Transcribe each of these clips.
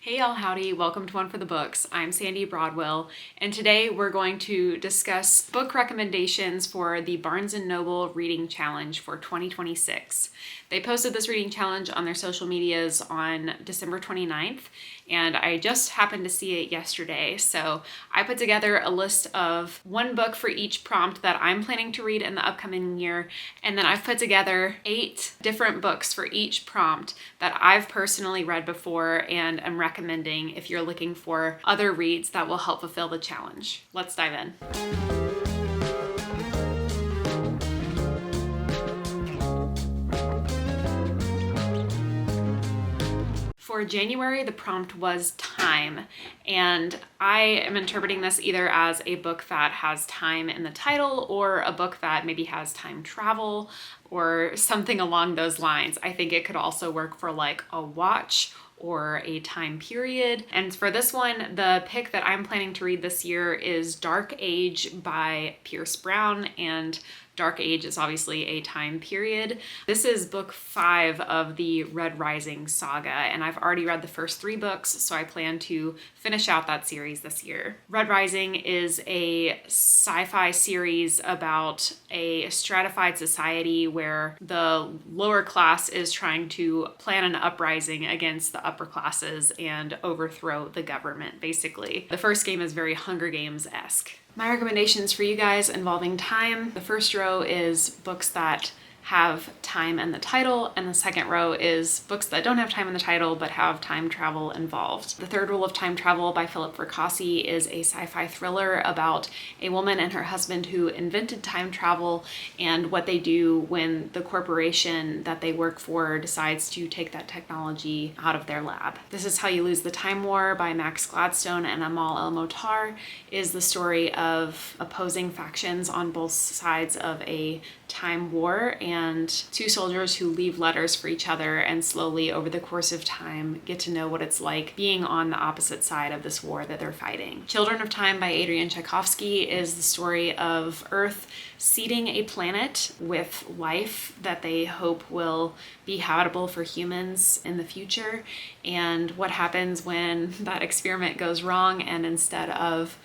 Hey y'all, howdy. Welcome to One for the Books. I'm Sandy Broadwell, and today we're going to discuss book recommendations for the Barnes & Noble Reading Challenge for 2026. They posted this reading challenge on their social medias on December 29th, and I just happened to see it yesterday. So I put together a list of one book for each prompt that I'm planning to read in the upcoming year, and then I've put together 8 different books for each prompt that I've personally read before and am recommending if you're looking for other reads that will help fulfill the challenge. Let's dive in. For January, the prompt was time, and I am interpreting this either as a book that has time in the title or a book that maybe has time travel or something along those lines. I think it could also work for like a watch or a time period. And for this one, the pick that I'm planning to read this year is Dark Age by Pierce Brown, and Dark Age is obviously a time period. This is book 5 of the Red Rising saga, and I've already read the first 3 books, so I plan to finish out that series this year. Red Rising is a sci-fi series about a stratified society where the lower class is trying to plan an uprising against the upper classes and overthrow the government, basically. The first game is very Hunger Games-esque. My recommendations for you guys involving time. The first row is books that have time in the title, and the second row is books that don't have time in the title but have time travel involved. The Third Rule of Time Travel by Philip Fracassi is a sci-fi thriller about a woman and her husband who invented time travel and what they do when the corporation that they work for decides to take that technology out of their lab. This Is How You Lose the Time War by Max Gladstone and Amal El-Mohtar is the story of opposing factions on both sides of a time war and 2 soldiers who leave letters for each other and slowly over the course of time get to know what it's like being on the opposite side of this war that they're fighting. Children of Time by Adrian Tchaikovsky is the story of Earth seeding a planet with life that they hope will be habitable for humans in the future, and what happens when that experiment goes wrong and instead of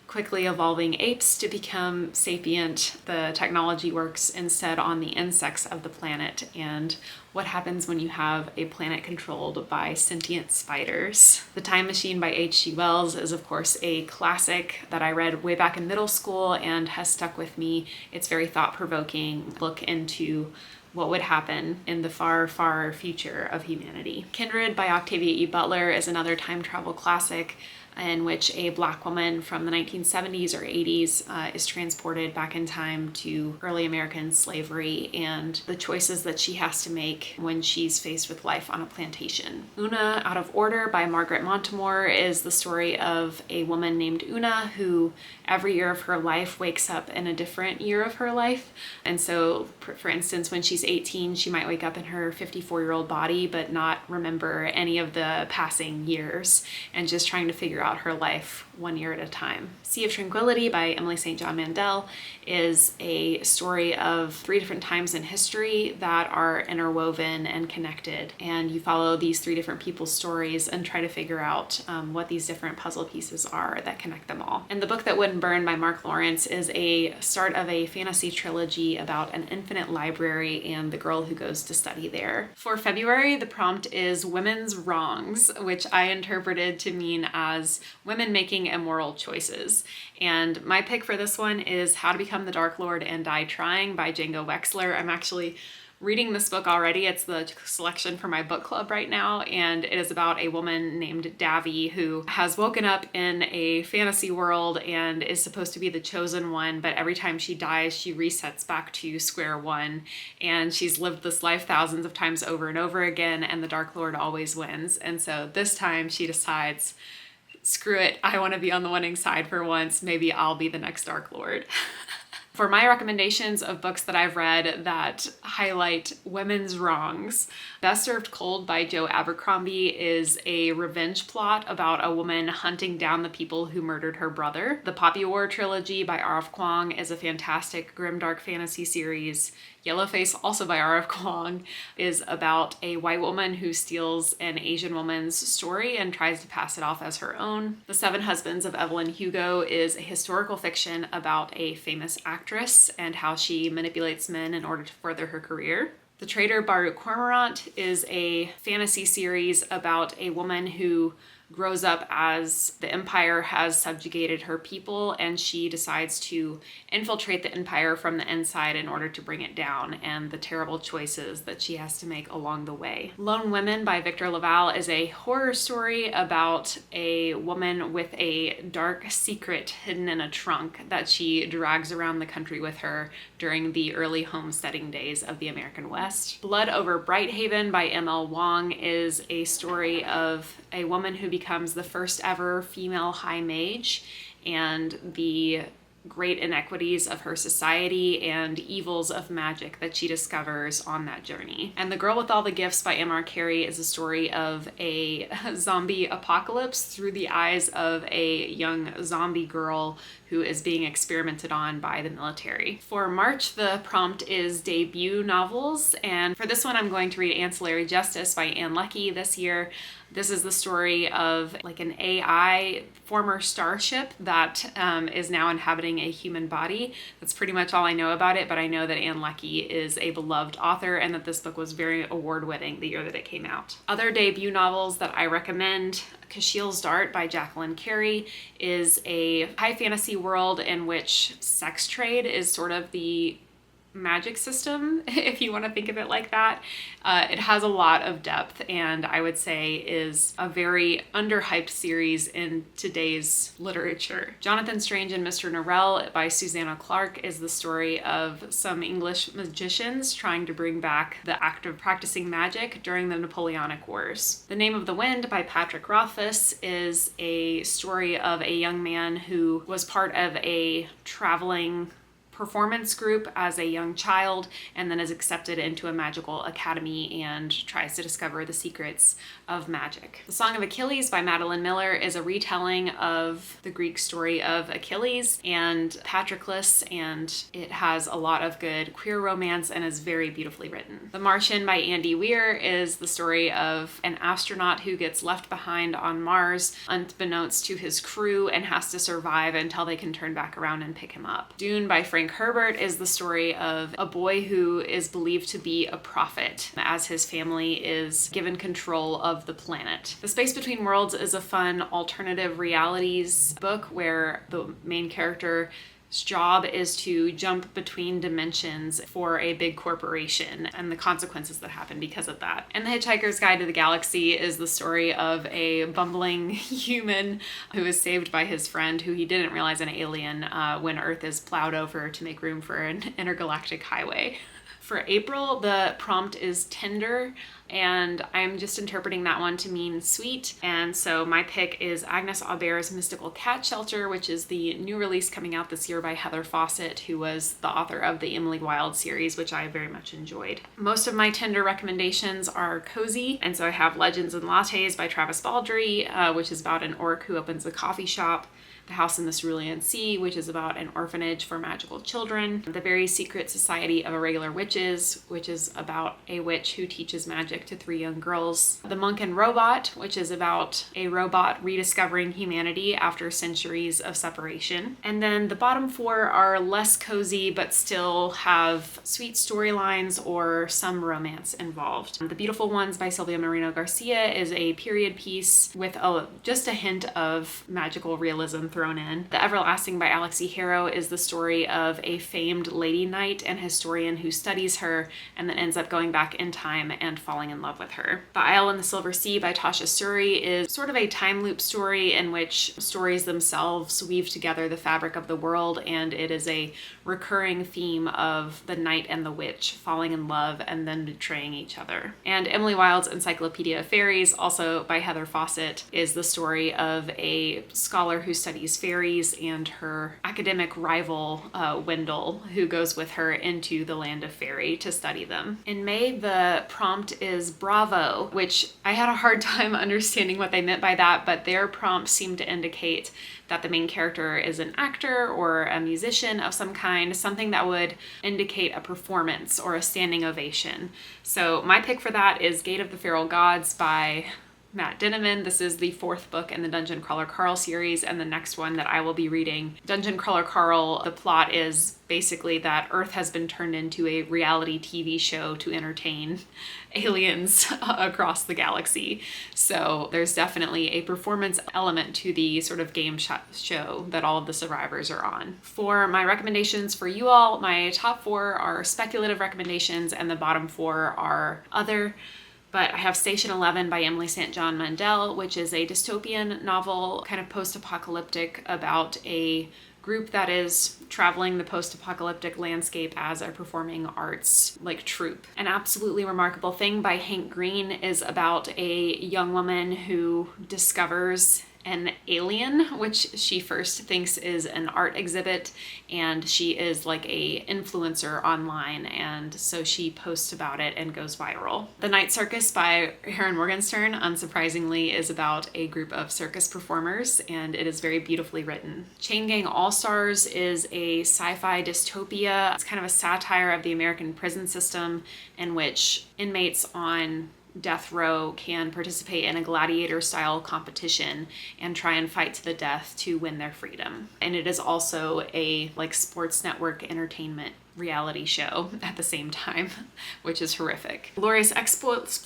quickly evolving apes to become sapient, the technology works instead on the insects of the planet, and what happens when you have a planet controlled by sentient spiders. The Time Machine by H.G. Wells is of course a classic that I read way back in middle school and has stuck with me. It's very thought-provoking look into what would happen in the far, far future of humanity. Kindred by Octavia E. Butler is another time travel classic in which a Black woman from the 1970s or 80s is transported back in time to early American slavery and the choices that she has to make when she's faced with life on a plantation. Una Out of Order by Margaret Montemore is the story of a woman named Una who every year of her life wakes up in a different year of her life. And so, for instance, when she's 18, she might wake up in her 54-year-old body but not remember any of the passing years and just trying to figure out her life one year at a time. Sea of Tranquility by Emily St. John Mandel is a story of 3 different times in history that are interwoven and connected, and you follow these 3 different people's stories and try to figure out what these different puzzle pieces are that connect them all. And The Book That Wouldn't Burn by Mark Lawrence is a start of a fantasy trilogy about an infinite library and the girl who goes to study there. For February, the prompt is Women's Wrongs, which I interpreted to mean as women making immoral choices. And my pick for this one is How to Become the Dark Lord and Die Trying by Django Wexler. I'm actually reading this book already. It's the selection for my book club right now, and it is about a woman named Davy who has woken up in a fantasy world and is supposed to be the chosen one, but every time she dies, she resets back to square one, and she's lived this life thousands of times over and over again, and the Dark Lord always wins. And so this time she decides, screw it, I want to be on the winning side for once. Maybe I'll be the next Dark Lord. For my recommendations of books that I've read that highlight women's wrongs, Best Served Cold by Joe Abercrombie is a revenge plot about a woman hunting down the people who murdered her brother. The Poppy War trilogy by R.F. Kuang is a fantastic grimdark fantasy series Yellowface, also by R.F. Kuang, is about a white woman who steals an Asian woman's story and tries to pass it off as her own. The Seven Husbands of Evelyn Hugo is a historical fiction about a famous actress and how she manipulates men in order to further her career. The Traitor Baruch Cormorant is a fantasy series about a woman who grows up as the Empire has subjugated her people, and she decides to infiltrate the Empire from the inside in order to bring it down, and the terrible choices that she has to make along the way. Lone Women by Victor LaValle is a horror story about a woman with a dark secret hidden in a trunk that she drags around the country with her during the early homesteading days of the American West. Blood Over Brighthaven by M.L. Wong is a story of a woman who becomes the first ever female high mage and the great inequities of her society and evils of magic that she discovers on that journey. And The Girl with All the Gifts by M.R. Carey is a story of a zombie apocalypse through the eyes of a young zombie girl who is being experimented on by the military. For March, the prompt is debut novels, and for this one I'm going to read Ancillary Justice by Ann Leckie this year. This is the story of like an AI former starship that is now inhabiting a human body. That's pretty much all I know about it, but I know that Ann Leckie is a beloved author and that this book was very award-winning the year that it came out. Other debut novels that I recommend: Kashiel's Dart by Jacqueline Carey is a high fantasy world in which sex trade is sort of the magic system, if you want to think of it like that. It has a lot of depth and I would say is a very underhyped series in today's literature. Jonathan Strange and Mr. Norrell by Susanna Clarke is the story of some English magicians trying to bring back the act of practicing magic during the Napoleonic Wars. The Name of the Wind by Patrick Rothfuss is a story of a young man who was part of a traveling performance group as a young child and then is accepted into a magical academy and tries to discover the secrets of magic. The Song of Achilles by Madeline Miller is a retelling of the Greek story of Achilles and Patroclus, and it has a lot of good queer romance and is very beautifully written. The Martian by Andy Weir is the story of an astronaut who gets left behind on Mars unbeknownst to his crew and has to survive until they can turn back around and pick him up. Dune by Frank Herbert is the story of a boy who is believed to be a prophet as his family is given control of the planet. The Space Between Worlds is a fun alternative realities book where the main character's job is to jump between dimensions for a big corporation and the consequences that happen because of that. And The Hitchhiker's Guide to the Galaxy is the story of a bumbling human who is saved by his friend, who he didn't realize an alien, when Earth is plowed over to make room for an intergalactic highway. For April, the prompt is tender, and I'm just interpreting that one to mean sweet. And so my pick is Agnes Auber's Mystical Cat Shelter, which is the new release coming out this year by Heather Fawcett, who was the author of the Emily Wilde series, which I very much enjoyed. Most of my tender recommendations are cozy, and so I have Legends and Lattes by Travis Baldree, which is about an orc who opens a coffee shop. The House in the Cerulean Sea, which is about an orphanage for magical children. The Very Secret Society of Irregular Witches, which is about a witch who teaches magic to 3 young girls. The Monk and Robot, which is about a robot rediscovering humanity after centuries of separation. And then the bottom 4 are less cozy, but still have sweet storylines or some romance involved. The Beautiful Ones by Silvia Moreno Garcia is a period piece with just a hint of magical realism thrown in. The Everlasting by Alexi Harrow is the story of a famed lady knight and historian who studies her and then ends up going back in time and falling in love with her. The Isle in the Silver Sea by Tasha Suri is sort of a time loop story in which stories themselves weave together the fabric of the world, and it is a recurring theme of the knight and the witch falling in love and then betraying each other. And Emily Wilde's Encyclopedia of Fairies, also by Heather Fawcett, is the story of a scholar who studies fairies and her academic rival, Wendell, who goes with her into the land of fairy to study them. In May, the prompt is Bravo, which I had a hard time understanding what they meant by that, but their prompt seemed to indicate that the main character is an actor or a musician of some kind, kind, something that would indicate a performance or a standing ovation. So my pick for that is Gate of the Feral Gods by Matt Dinniman. This is the 4th book in the Dungeon Crawler Carl series, and the next one that I will be reading. Dungeon Crawler Carl, the plot is basically that Earth has been turned into a reality TV show to entertain aliens across the galaxy. So there's definitely a performance element to the sort of game show that all of the survivors are on. For my recommendations for you all, my top 4 are speculative recommendations and the bottom 4 are other. But I have Station 11 by Emily St. John Mandel, which is a dystopian novel, kind of post-apocalyptic, about a group that is traveling the post-apocalyptic landscape as a performing arts troupe. An absolutely remarkable thing by Hank Green is about a young woman who discovers an alien, which she first thinks is an art exhibit, and she is like a influencer online, and so she posts about it and goes viral. The Night Circus by Heron Morgenstern, unsurprisingly, is about a group of circus performers, and it is very beautifully written. Chain Gang All-Stars is a sci-fi dystopia. It's kind of a satire of the American prison system, in which inmates on death row can participate in a gladiator-style competition and try and fight to the death to win their freedom. And it is also a sports network entertainment reality show at the same time, which is horrific. Glorious Exploits,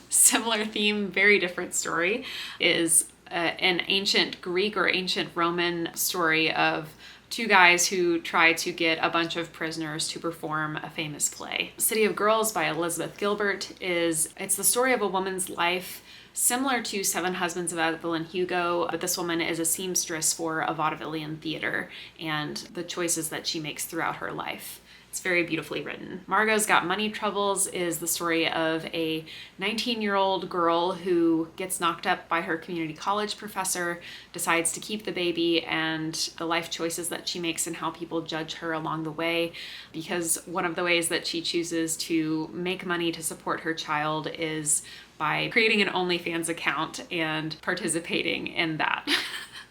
similar theme, very different story, is an ancient Greek or ancient Roman story of 2 guys who try to get a bunch of prisoners to perform a famous play. City of Girls by Elizabeth Gilbert it's the story of a woman's life similar to Seven Husbands of Evelyn Hugo, but this woman is a seamstress for a vaudevillian theater and the choices that she makes throughout her life. It's very beautifully written. Margot's Got Money Troubles is the story of a 19-year-old girl who gets knocked up by her community college professor, decides to keep the baby, and the life choices that she makes and how people judge her along the way, because one of the ways that she chooses to make money to support her child is by creating an OnlyFans account and participating in that.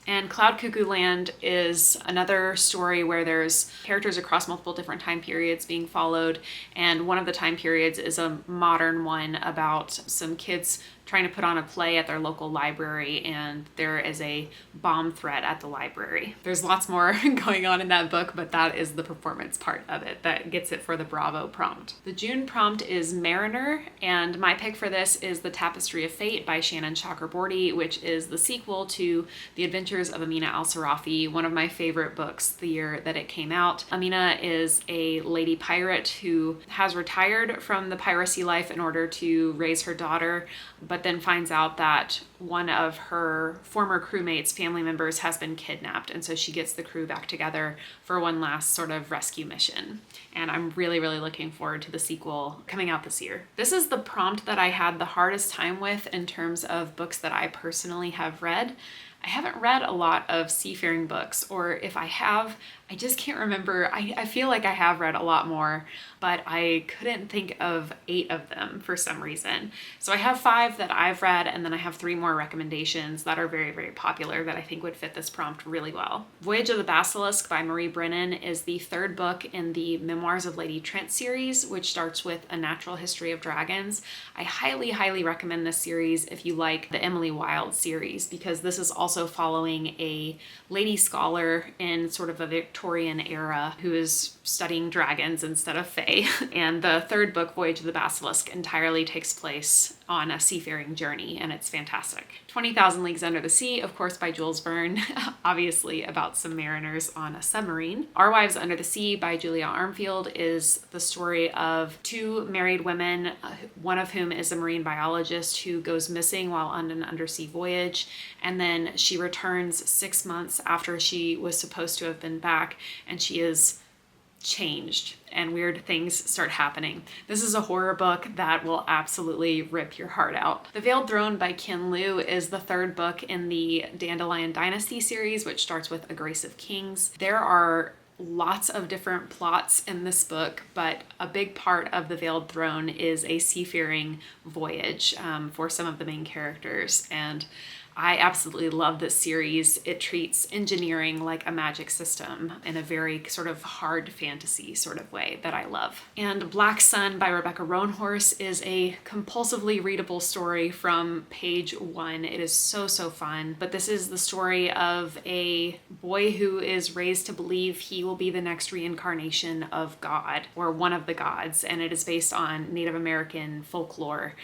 And Cloud Cuckoo Land is another story where there's characters across multiple different time periods being followed, and one of the time periods is a modern one about some kids trying to put on a play at their local library, and there is a bomb threat at the library. There's lots more going on in that book, but that is the performance part of it that gets it for the Bravo prompt. The June prompt is Mariner, and my pick for this is The Tapestry of Fate by Shannon Chakraborty, which is the sequel to The Adventures of Amina al-Sarafi, one of my favorite books the year that it came out. Amina is a lady pirate who has retired from the piracy life in order to raise her daughter, but then finds out that one of her former crewmates' family members has been kidnapped, and so she gets the crew back together for one last sort of rescue mission. And I'm really, really looking forward to the sequel coming out this year. This is the prompt that I had the hardest time with in terms of books that I personally have read. I haven't read a lot of seafaring books, or if I have, I just can't remember. I feel like I have read a lot more, but I couldn't think of 8 of them for some reason. So I have 5 that I've read, and then I have 3 more recommendations that are very, very popular that I think would fit this prompt really well. Voyage of the Basilisk by Marie Brennan is the 3rd book in the Memoirs of Lady Trent series, which starts with A Natural History of Dragons. I highly, highly recommend this series if you like the Emily Wilde series, because this is also following a lady scholar in sort of a Victorian era who is studying dragons instead of fae. And the 3rd book, Voyage of the Basilisk, entirely takes place on a seafaring journey, and it's fantastic. 20,000 Leagues Under the Sea, of course, by Jules Verne, obviously about some mariners on a submarine. Our Wives Under the Sea by Julia Armfield is the story of 2 married women, one of whom is a marine biologist who goes missing while on an undersea voyage, and then she returns 6 months after she was supposed to have been back, and she is changed and weird things start happening. This is a horror book that will absolutely rip your heart out. The Veiled Throne by Ken Liu is the 3rd book in the Dandelion Dynasty series, which starts with A Grace of Kings. There are lots of different plots in this book, but a big part of The Veiled Throne is a seafaring voyage for some of the main characters, and I absolutely love this series. It treats engineering like a magic system in a very sort of hard fantasy sort of way that I love. And Black Sun by Rebecca Roanhorse is a compulsively readable story from page 1. It is so fun. But this is the story of a boy who is raised to believe he will be the next reincarnation of God, or one of the gods, and it is based on Native American folklore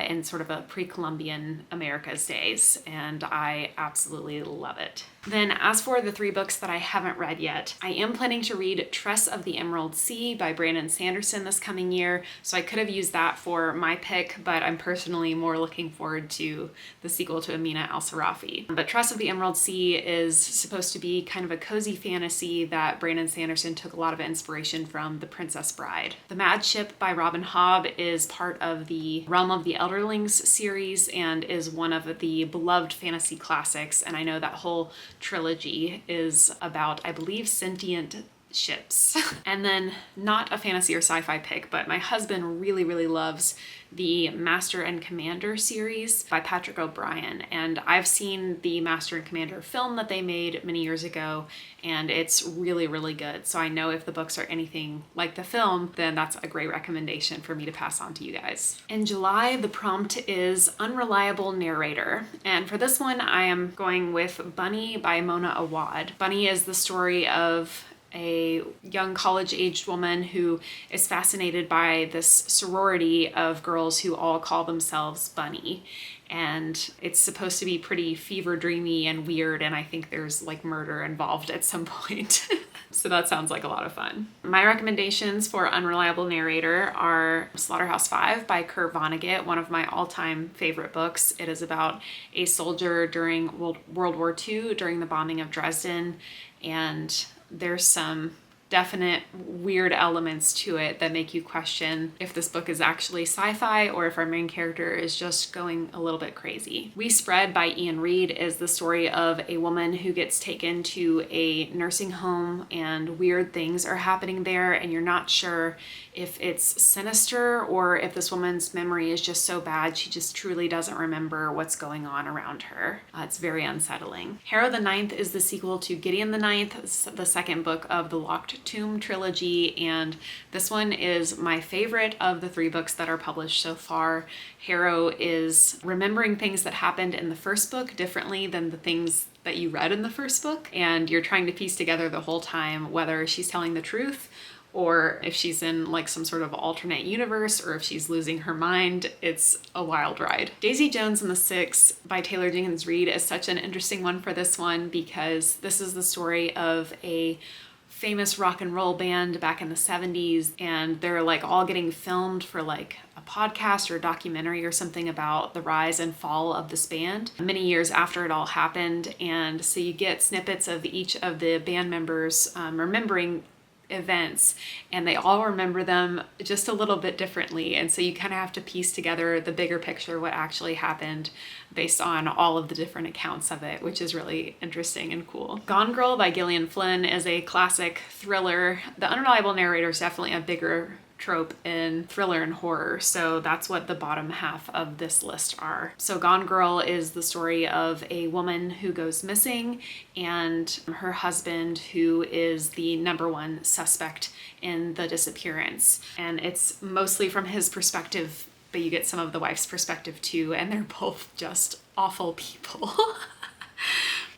in sort of a pre-Columbian America's days, and I absolutely love it. Then as for the 3 books that I haven't read yet, I am planning to read Tress of the Emerald Sea by Brandon Sanderson this coming year, so I could have used that for my pick, but I'm personally more looking forward to the sequel to Amina Al-Sarafi. But Tress of the Emerald Sea is supposed to be kind of a cozy fantasy that Brandon Sanderson took a lot of inspiration from The Princess Bride. The Mad Ship by Robin Hobb is part of the Realm of the Elderlings series and is one of the beloved fantasy classics, and I know that whole trilogy is about, I believe, sentient ships. And then, not a fantasy or sci-fi pick, but my husband really loves the Master and Commander series by Patrick O'Brien, and I've seen the Master and Commander film that they made many years ago, and it's really good. So I know if the books are anything like the film, then that's a great recommendation for me to pass on to you guys. In July, the prompt is Unreliable Narrator, and for this one I am going with Bunny by Mona Awad. Bunny is the story of a young college-aged woman who is fascinated by this sorority of girls who all call themselves Bunny. And it's supposed to be pretty fever dreamy and weird, and I think there's like murder involved at some point. So that sounds like a lot of fun. My recommendations for Unreliable Narrator are Slaughterhouse-Five by Kurt Vonnegut, one of my all-time favorite books. It is about a soldier during World War II, during the bombing of Dresden, and there's some definite weird elements to it that make you question if this book is actually sci-fi or if our main character is just going a little bit crazy. We Spread by Ian Reid is the story of a woman who gets taken to a nursing home and weird things are happening there, and you're not sure if it's sinister or if this woman's memory is just so bad she just truly doesn't remember what's going on around her. It's very unsettling. Harrow the Ninth is the sequel to Gideon the Ninth, the second book of the Locked Tomb trilogy, and this one is my favorite of the 3 books that are published so far. Harrow is remembering things that happened in the first book differently than the things that you read in the first book, and you're trying to piece together the whole time whether she's telling the truth or if she's in like some sort of alternate universe, or if she's losing her mind. It's a wild ride. Daisy Jones and the Six by Taylor Jenkins Reid is such an interesting one for this one, because this is the story of a famous rock and roll band back in the 70s, and they're like all getting filmed for like a podcast or a documentary or something about the rise and fall of this band many years after it all happened. And so you get snippets of each of the band members remembering events, and they all remember them just a little bit differently, and so you kind of have to piece together the bigger picture, what actually happened, based on all of the different accounts of it, which is really interesting and cool. Gone Girl by Gillian Flynn is a classic thriller. The Unreliable Narrator is definitely a bigger trope in thriller and horror, so that's what the bottom half of this list are. So Gone Girl is the story of a woman who goes missing and her husband, who is the #1 suspect in the disappearance, and it's mostly from his perspective, but you get some of the wife's perspective too, and they're both just awful people.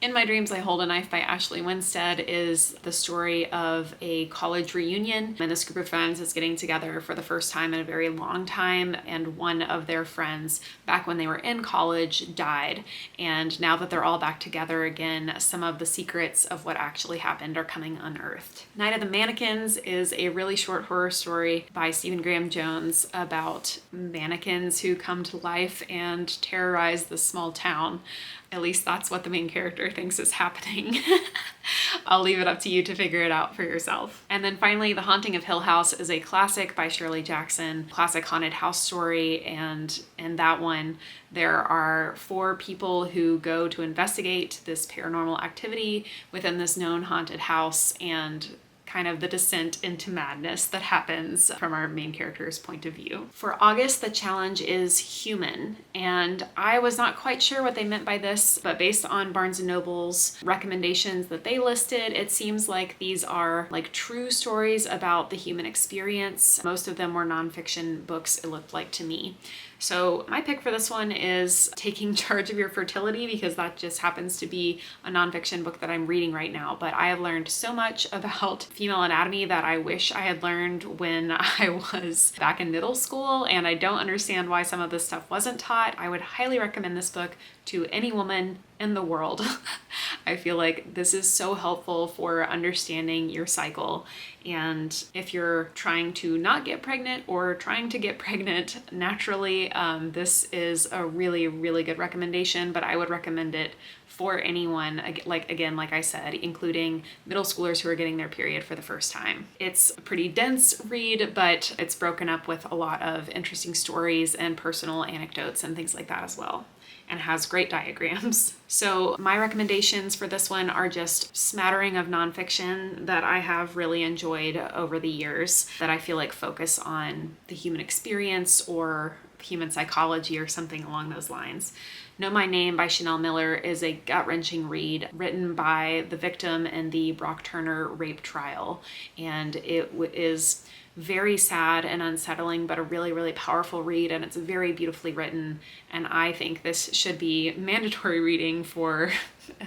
In My Dreams I Hold a Knife by Ashley Winstead is the story of a college reunion, and this group of friends is getting together for the first time in a very long time, and one of their friends back when they were in college died, and now that they're all back together again, some of the secrets of what actually happened are coming unearthed. Night of the Mannequins is a really short horror story by Stephen Graham Jones about mannequins who come to life and terrorize this small town. At least that's what the main character thinks is happening. I'll leave it up to you to figure it out for yourself. And then finally, The Haunting of Hill House is a classic by Shirley Jackson, classic haunted house story, and in that one there are 4 people who go to investigate this paranormal activity within this known haunted house, and kind of the descent into madness that happens from our main character's point of view. For August, the challenge is human, and I was not quite sure what they meant by this, but based on Barnes & Noble's recommendations that they listed, it seems like these are like true stories about the human experience. Most of them were nonfiction books, it looked like to me. So my pick for this one is Taking Charge of Your Fertility, because that just happens to be a nonfiction book that I'm reading right now. But I have learned so much about female anatomy that I wish I had learned when I was back in middle school, and I don't understand why some of this stuff wasn't taught. I would highly recommend this book to any woman in the world. I feel like this is so helpful for understanding your cycle. And if you're trying to not get pregnant or trying to get pregnant naturally, this is a really, really good recommendation, but I would recommend it for anyone, like I said, including middle schoolers who are getting their period for the first time. It's a pretty dense read, but it's broken up with a lot of interesting stories and personal anecdotes and things like that as well, and has great diagrams. So my recommendations for this one are just smattering of nonfiction that I have really enjoyed over the years that I feel like focus on the human experience or human psychology or something along those lines. Know My Name by Chanel Miller is a gut-wrenching read written by the victim in the Brock Turner rape trial, and it is very sad and unsettling, but a really, really powerful read, and it's very beautifully written, and I think this should be mandatory reading for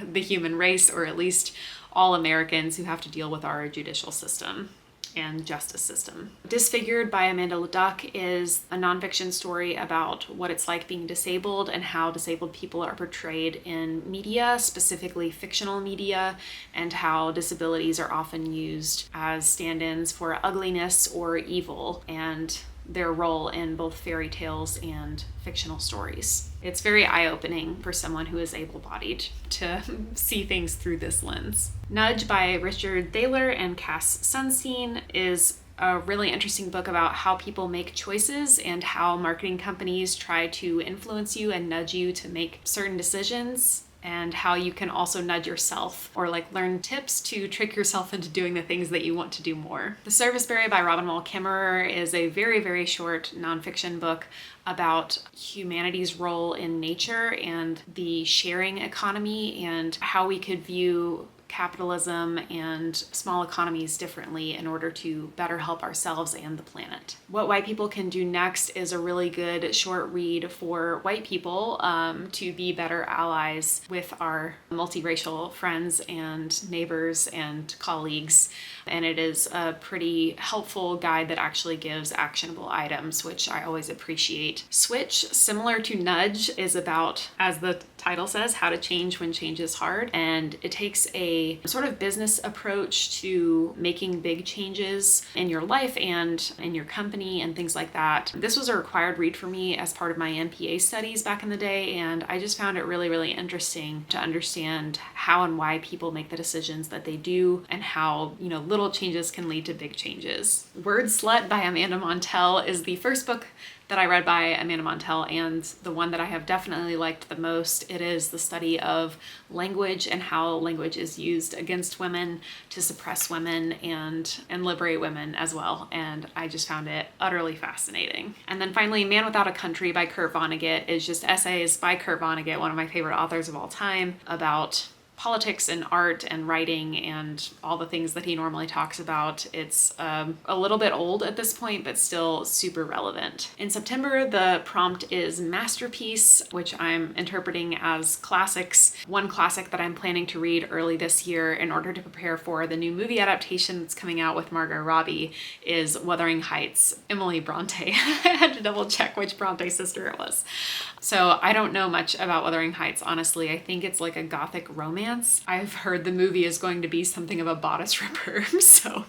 the human race, or at least all Americans who have to deal with our judicial system and justice system. Disfigured by Amanda Leduc is a nonfiction story about what it's like being disabled and how disabled people are portrayed in media, specifically fictional media, and how disabilities are often used as stand-ins for ugliness or evil, and their role in both fairy tales and fictional stories. It's very eye-opening for someone who is able-bodied to see things through this lens. Nudge by Richard Thaler and Cass Sunstein is a really interesting book about how people make choices and how marketing companies try to influence you and nudge you to make certain decisions, and how you can also nudge yourself or like learn tips to trick yourself into doing the things that you want to do more. The Serviceberry by Robin Wall Kimmerer is a very, very short nonfiction book about humanity's role in nature and the sharing economy and how we could view capitalism and small economies differently in order to better help ourselves and the planet. What White People Can Do Next is a really good short read for white people to be better allies with our multiracial friends and neighbors and colleagues. And it is a pretty helpful guide that actually gives actionable items, which I always appreciate. Switch, similar to Nudge, is about, as the title says, how to change when change is hard. And it takes a sort of business approach to making big changes in your life and in your company and things like that. This was a required read for me as part of my MPA studies back in the day, and I just found it really, really interesting to understand how and why people make the decisions that they do, and how, little changes can lead to big changes. Word Slut by Amanda Montell is the first book that I read by Amanda Montell, and the one that I have definitely liked the most. It is the study of language and how language is used against women to suppress women and liberate women as well. And I just found it utterly fascinating. And then finally, Man Without a Country by Kurt Vonnegut is just essays by Kurt Vonnegut, one of my favorite authors of all time, about politics and art and writing and all the things that he normally talks about. It's a little bit old at this point, but still super relevant. In September, the prompt is Masterpiece, which I'm interpreting as classics. One classic that I'm planning to read early this year in order to prepare for the new movie adaptation that's coming out with Margot Robbie is Wuthering Heights, Emily Bronte. I had to double check which Bronte sister it was. So I don't know much about Wuthering Heights, honestly. I think it's like a gothic romance. I've heard the movie is going to be something of a bodice ripper, so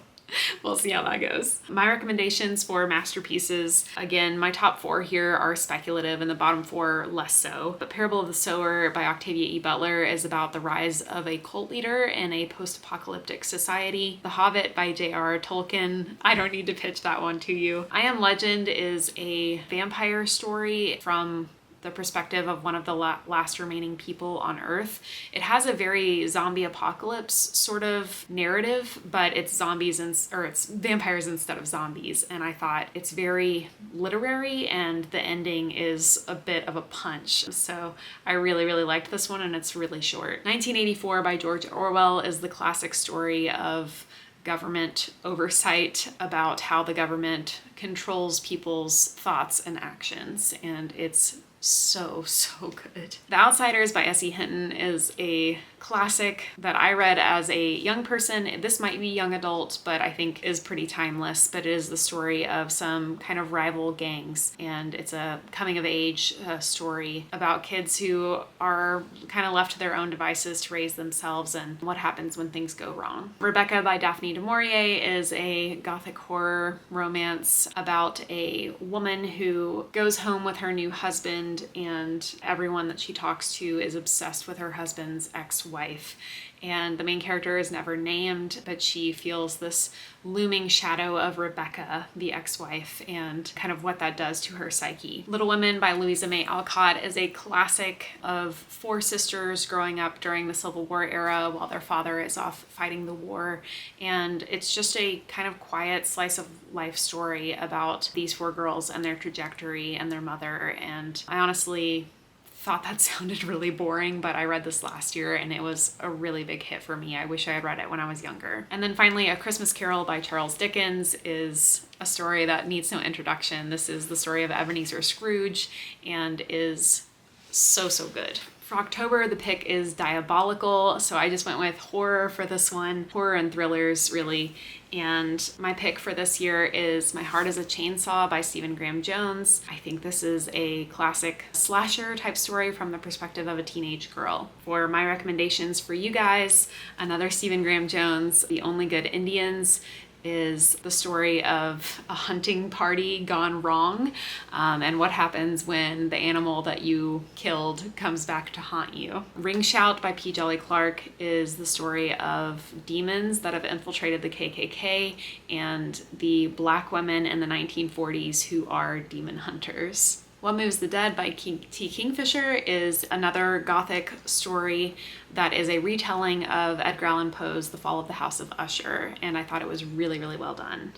we'll see how that goes. My recommendations for masterpieces, again, my top 4 here are speculative and the bottom 4 less so. But Parable of the Sower by Octavia E. Butler is about the rise of a cult leader in a post-apocalyptic society. The Hobbit by J.R.R. Tolkien, I don't need to pitch that one to you. I Am Legend is a vampire story from the perspective of one of the last remaining people on Earth. It has a very zombie apocalypse sort of narrative, but it's it's vampires instead of zombies. And I thought it's very literary, and the ending is a bit of a punch. So I really, really liked this one, and it's really short. 1984 by George Orwell is the classic story of government oversight, about how the government controls people's thoughts and actions, and it's so good. The Outsiders by S.E. Hinton is a classic that I read as a young person. This might be young adult, but I think is pretty timeless. But it is the story of some kind of rival gangs, and it's a coming of age story about kids who are kind of left to their own devices to raise themselves and what happens when things go wrong. Rebecca by Daphne du Maurier is a gothic horror romance about a woman who goes home with her new husband, and everyone that she talks to is obsessed with her husband's ex-wife. And the main character is never named, but she feels this looming shadow of Rebecca, the ex-wife, and kind of what that does to her psyche. Little Women by Louisa May Alcott is a classic of four sisters growing up during the Civil War era while their father is off fighting the war. And it's just a kind of quiet slice of life story about these four girls and their trajectory and their mother. And I honestly thought that sounded really boring, but I read this last year and it was a really big hit for me. I wish I had read it when I was younger. And then finally, A Christmas Carol by Charles Dickens is a story that needs no introduction. This is the story of Ebenezer Scrooge and is so good. For October, the pick is Diabolical, so I just went with horror for this one. Horror and thrillers, really. And my pick for this year is My Heart is a Chainsaw by Stephen Graham Jones. I think this is a classic slasher type story from the perspective of a teenage girl. For my recommendations for you guys, another Stephen Graham Jones, The Only Good Indians, is the story of a hunting party gone wrong, and what happens when the animal that you killed comes back to haunt you. Ring Shout by P. Djeli Clark is the story of demons that have infiltrated the KKK and the black women in the 1940s who are demon hunters. What Moves the Dead by T. Kingfisher is another gothic story that is a retelling of Edgar Allan Poe's The Fall of the House of Usher, and I thought it was really well done.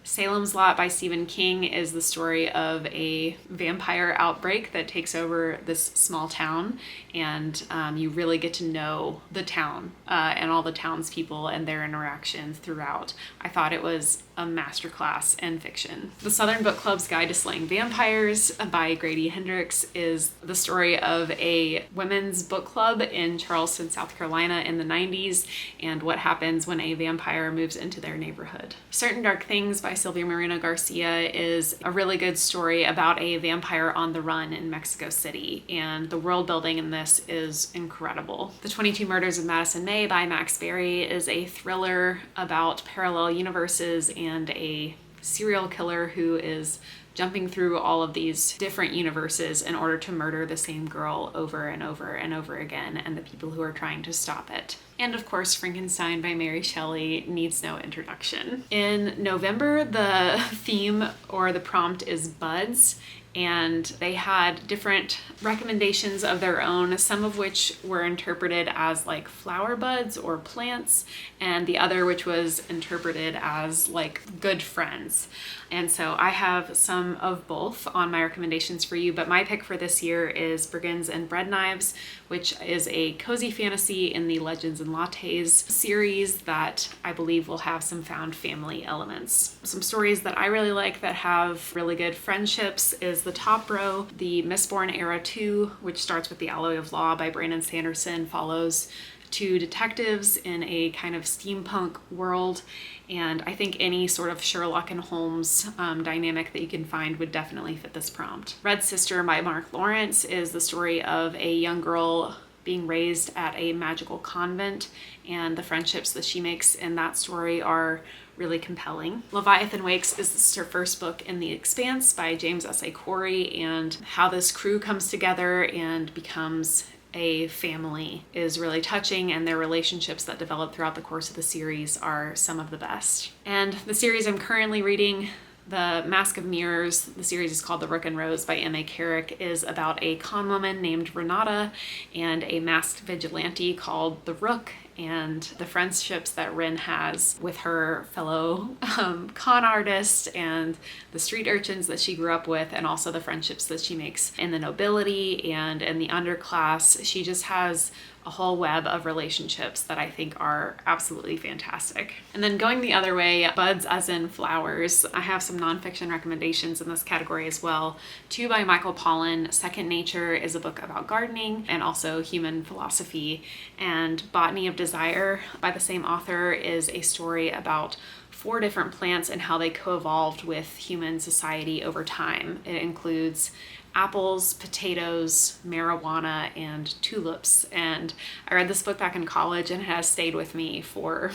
Salem's Lot by Stephen King is the story of a vampire outbreak that takes over this small town, and you really get to know the town and all the townspeople and their interactions throughout. I thought it was a masterclass in fiction. The Southern Book Club's Guide to Slaying Vampires by Grady Hendrix is the story of a women's book club in Charleston, South Carolina in the 90s, and what happens when a vampire moves into their neighborhood. Certain Dark Things by Sylvia Marina Garcia is a really good story about a vampire on the run in Mexico City, and the world building in this is incredible. The 22 Murders of Madison May by Max Berry is a thriller about parallel universes and a serial killer who is jumping through all of these different universes in order to murder the same girl over and over and over again, and the people who are trying to stop it. And of course, Frankenstein by Mary Shelley needs no introduction. In November, the theme or the prompt is buds, and they had different recommendations of their own, some of which were interpreted as like flower buds or plants, and the other which was interpreted as like good friends. And so I have some of both on my recommendations for you, but my pick for this year is Brigands and Bread Knives, which is a cozy fantasy in the Legends and Lattes series that I believe will have some found family elements. Some stories that I really like that have really good friendships is The Top Row. The Mistborn Era 2, which starts with The Alloy of Law by Brandon Sanderson, follows two detectives in a kind of steampunk world, and I think any sort of Sherlock and Holmes dynamic that you can find would definitely fit this prompt. Red Sister by Mark Lawrence is the story of a young girl being raised at a magical convent, and the friendships that she makes in that story are really compelling. Leviathan Wakes is her first book in The Expanse by James S.A. Corey, and how this crew comes together and becomes a family is really touching, and their relationships that develop throughout the course of the series are some of the best. And the series I'm currently reading The Mask of Mirrors, the series is called The Rook and Rose by M.A. Carrick, is about a con woman named Renata and a masked vigilante called the Rook, and the friendships that Rin has with her fellow con artists and the street urchins that she grew up with, and also the friendships that she makes in the nobility and in the underclass. She just has a whole web of relationships that I think are absolutely fantastic. And then going the other way, buds as in flowers, I have some nonfiction recommendations in this category as well. Two by Michael Pollan. Second Nature is a book about gardening and also human philosophy. And Botany of Desire by the same author is a story about 4 different plants and how they co-evolved with human society over time. It includes apples, potatoes, marijuana, and tulips. And I read this book back in college and it has stayed with me for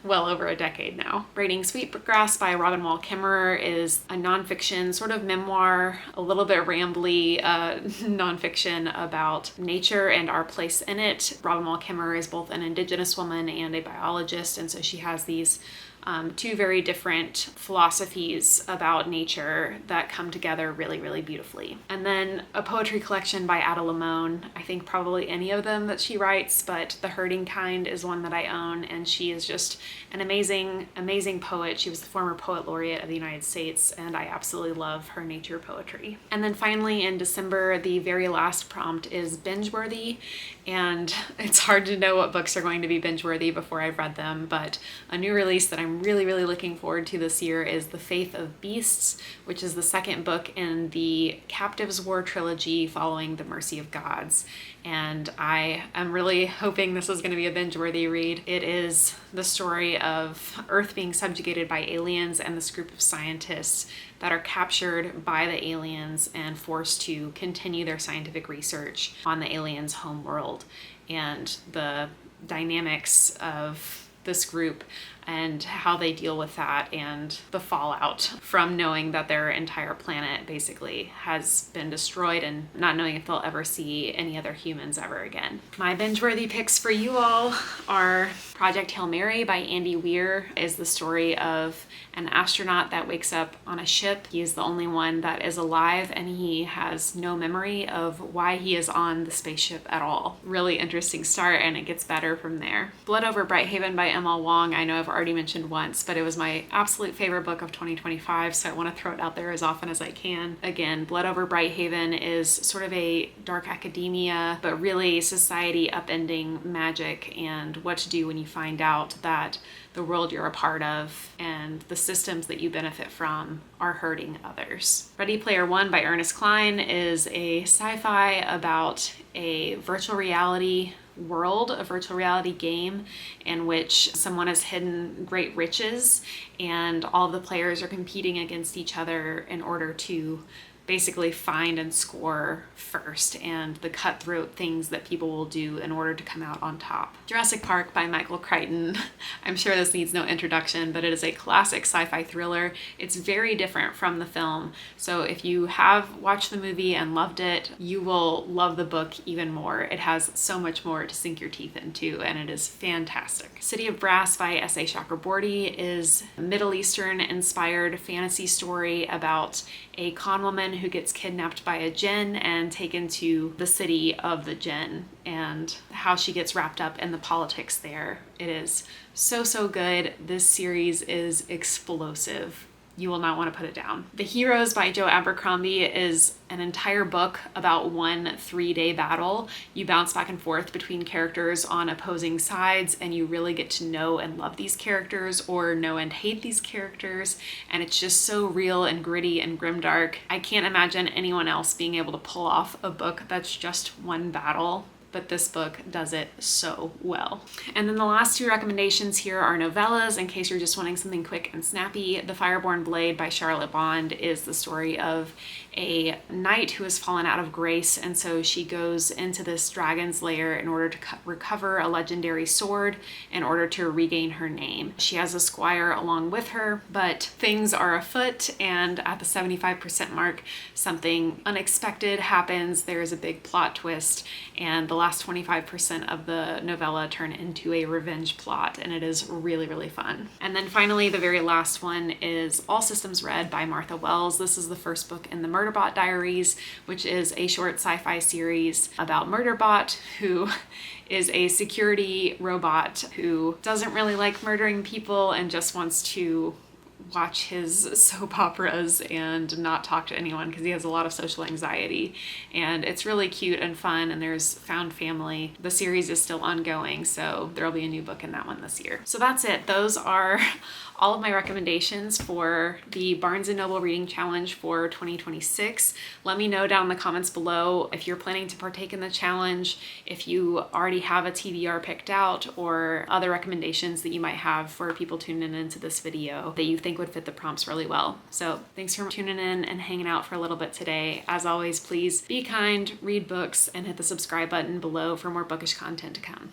well over a decade now. Braiding Sweetgrass by Robin Wall Kimmerer is a nonfiction sort of memoir, a little bit rambly nonfiction about nature and our place in it. Robin Wall Kimmerer is both an Indigenous woman and a biologist, and so she has these 2 very different philosophies about nature that come together really, really beautifully. And then a poetry collection by Ada Limon. I think probably any of them that she writes, but The Herding Kind is one that I own, and she is just an amazing, amazing poet. She was the former Poet Laureate of the United States, and I absolutely love her nature poetry. And then finally in December, the very last prompt is binge-worthy, and it's hard to know what books are going to be binge-worthy before I've read them, but a new release that I'm really, really looking forward to this year is The Faith of Beasts, which is the second book in the Captives War trilogy following The Mercy of Gods. And I am really hoping this is going to be a binge-worthy read. It is the story of Earth being subjugated by aliens and this group of scientists that are captured by the aliens and forced to continue their scientific research on the aliens' home world, and the dynamics of this group and how they deal with that, and the fallout from knowing that their entire planet basically has been destroyed and not knowing if they'll ever see any other humans ever again. My binge-worthy picks for you all are Project Hail Mary by Andy Weir. Is the story of an astronaut that wakes up on a ship. He is the only one that is alive, and he has no memory of why he is on the spaceship at all. Really interesting start, and it gets better from there. Blood Over Brighthaven by M.L. Wong. I know I've already mentioned once, but it was my absolute favorite book of 2025, so I want to throw it out there as often as I can. Again, Blood Over Brighthaven is sort of a dark academia, but really society upending magic and what to do when you find out that the world you're a part of and the systems that you benefit from are hurting others. Ready Player One by Ernest Cline is a sci-fi about a virtual reality world, a virtual reality game in which someone has hidden great riches and all the players are competing against each other in order to basically find and score first, and the cutthroat things that people will do in order to come out on top. Jurassic Park by Michael Crichton. I'm sure this needs no introduction, but it is a classic sci-fi thriller. It's very different from the film, so if you have watched the movie and loved it, you will love the book even more. It has so much more to sink your teeth into, and it is fantastic. City of Brass by S.A. Chakraborty is a Middle Eastern inspired fantasy story about a con woman who gets kidnapped by a jinn and taken to the city of the jinn, and how she gets wrapped up in the politics there. It is so, so good. This series is explosive. You will not want to put it down. The Heroes by Joe Abercrombie is an entire book about one 3-day battle. You bounce back and forth between characters on opposing sides, and you really get to know and love these characters or know and hate these characters. And it's just so real and gritty and grimdark. I can't imagine anyone else being able to pull off a book that's just one battle, but this book does it so well. And then the last 2 recommendations here are novellas, in case you're just wanting something quick and snappy. The Fireborn Blade by Charlotte Bond is the story of a knight who has fallen out of grace, and so she goes into this dragon's lair in order to recover a legendary sword in order to regain her name. She has a squire along with her, but things are afoot, and at the 75% mark, something unexpected happens. There's a big plot twist, and the last 25% of the novella turn into a revenge plot, and it is really, really fun. And then finally, the very last one is All Systems Red by Martha Wells. This is the first book in the Murderbot Diaries, which is a short sci-fi series about Murderbot, who is a security robot who doesn't really like murdering people and just wants to watch his soap operas and not talk to anyone because he has a lot of social anxiety. And it's really cute and fun, and there's found family. The series is still ongoing, so there'll be a new book in that one this year. So that's it. Those are all of my recommendations for the Barnes & Noble Reading Challenge for 2026. Let me know down in the comments below if you're planning to partake in the challenge, if you already have a TBR picked out, or other recommendations that you might have for people tuning into this video that you think would fit the prompts really well. So thanks for tuning in and hanging out for a little bit today. As always, please be kind, read books, and hit the subscribe button below for more bookish content to come.